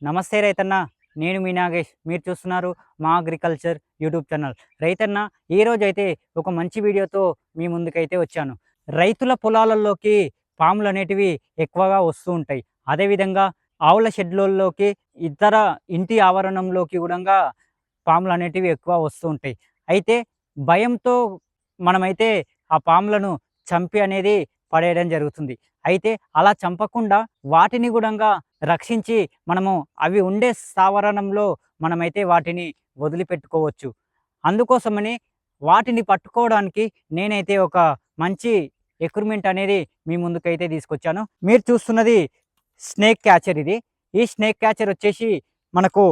నమస్తే రైతన్న. నేను మీ నాగేష్. మీరు చూస్తున్నారు మా అగ్రికల్చర్ యూట్యూబ్ ఛానల్. రైతన్న, ఈరోజైతే ఒక మంచి వీడియోతో మీ ముందుకైతే వచ్చాను. రైతుల పొలాలలోకి పాములనేటివి ఎక్కువగా వస్తూ ఉంటాయి. అదేవిధంగా ఆవుల షెడ్‌లలోకి, ఇతర ఇంటి ఆవరణంలోకి గూడంగా పాములనేటివి ఎక్కువ వస్తూ ఉంటాయి. అయితే భయంతో మనమైతే ఆ పాములను చంపి అనేది పడేయడం జరుగుతుంది. అయితే అలా చంపకుండా వాటిని గూడంగా రక్షించి మనము అవి ఉండే స్థావరణంలో మనమైతే వాటిని వదిలిపెట్టుకోవచ్చు. అందుకోసమని వాటిని పట్టుకోవడానికి నేనైతే ఒక మంచి ఎక్విప్‌మెంట్ అనేది మీ ముందుకైతే తీసుకొచ్చాను. మీరు చూస్తున్నది స్నేక్ క్యాచర్ ఇది. ఈ స్నేక్ క్యాచర్ వచ్చేసి మనకు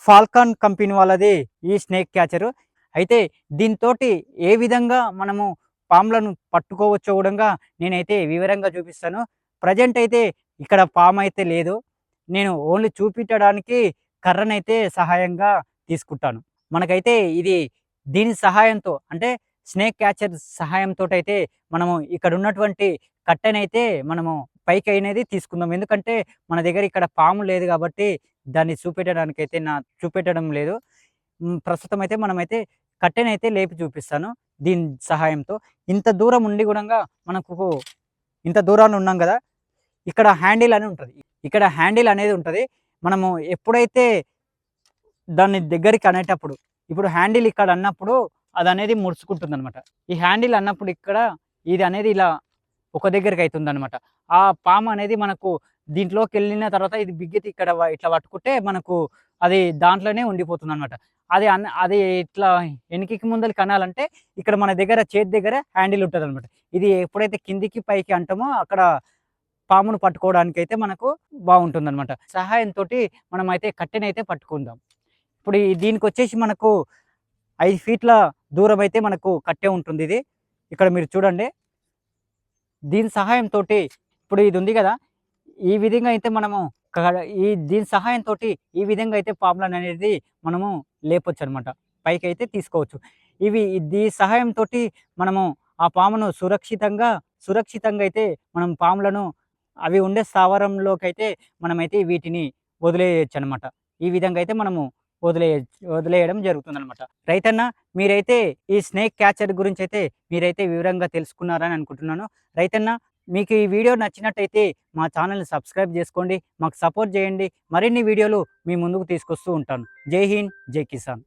ఫాల్కాన్ కంపెనీ వాళ్ళది ఈ స్నేక్ క్యాచరు. అయితే దీనితోటి ఏ విధంగా మనము పాములను పట్టుకోవచ్చో గూడంగా నేనైతే వివరంగా చూపిస్తాను. ప్రెజెంట్ అయితే ఇక్కడ పామయితే లేదు. నేను ఓన్లీ చూపించడానికి కర్రనైతే సహాయంగా తీసుకుంటాను. మనకైతే ఇది దీని సహాయంతో అంటే స్నేక్ క్యాచర్ సహాయంతోటైతే మనము ఇక్కడ ఉన్నటువంటి కట్టెనైతే మనము పైకి అనేది తీసుకుందాం. ఎందుకంటే మన దగ్గర ఇక్కడ పాము లేదు కాబట్టి దాన్ని చూపెట్టడానికైతే చూపెట్టడం లేదు. ప్రస్తుతం అయితే మనమైతే కట్టెనైతే లేపి చూపిస్తాను దీని సహాయంతో. ఇంత దూరం ఉండి గూడంగా మనకు ఇంత దూరాన ఉన్నాం గదా! ఇక్కడ హ్యాండిల్ అని ఉంటది. ఇక్కడ హ్యాండిల్ అనేది ఉంటది. మనము ఎప్పుడైతే దాన్ని దగ్గరికి అనేటప్పుడు, ఇప్పుడు హ్యాండిల్ ఇక్కడ అన్నప్పుడు అదనేది ముడుచుకుంటుందనమాట. ఈ హ్యాండిల్ అన్నప్పుడు ఇక్కడ ఇది అనేది ఇలా ఒక దగ్గరికి అయితుందనమాట. ఆ పాము అనేది మనకు దీంట్లోకెళ్ళిన తర్వాత ఇది బిగ్గితి ఇక్కడ ఇట్లా పట్టుకుంటే మనకు అది దాంట్లోనే ఉండిపోతుందనమాట. అది ఇట్లా ఎనికికి ముందలకి అనాలంటే ఇక్కడ మన దగ్గర చేతి దగ్గర హ్యాండిల్ ఉంటదనమాట. ఇది ఎప్పుడైతే కిందికి పైకి అంటామో అక్కడ పామును పట్టుకోవడానికైతే మనకు బావుంటుందనమాట. సహాయంతోటి మనమైతే కట్టెనైతే పట్టుకుందాం. ఇప్పుడు దీనికొచ్చేసి మనకు 5 ఫీట్ల దూరమైతే మనకు కట్టె ఉంటుందిది. ఇక్కడ మీరు చూడండి. దీని సహాయంతోటి ఇప్పుడు ఇది ఉంది గదా! ఈ విధంగా అయితే మనము దీని సహాయంతోటి ఈ విధంగా అయితే పాములననేది మనము లేపొచ్చనమాట. పైకైతే తీసుకోవచ్చు. దీని సహాయంతోటి మనము ఆ పామును సురక్షితంగా అయితే మనం పాములను అవి ఉండే స్థావరంలోకైతే మనమైతే వీటిని వదిలేయొచ్చనమాట. ఈ విధంగా అయితే మనము వదిలేయడం జరుగుతుందనమాట. రైతన్న, మీరైతే ఈ స్నేక్ క్యాచర్ గురించైతే మీరైతే వివరంగా తెలుసుకున్నారని అనుకుంటున్నాను. రైతన్న, మీకు ఈ వీడియో నచ్చినట్టయితే మా ఛానల్‌ని సబ్స్క్రైబ్ చేసుకోండి. మాకు సపోర్ట్ చేయండి. మరిన్ని వీడియోలు మీ ముందుకు తీసుకొస్తూ ఉంటాను. జై హింద్, జై కిసాన్.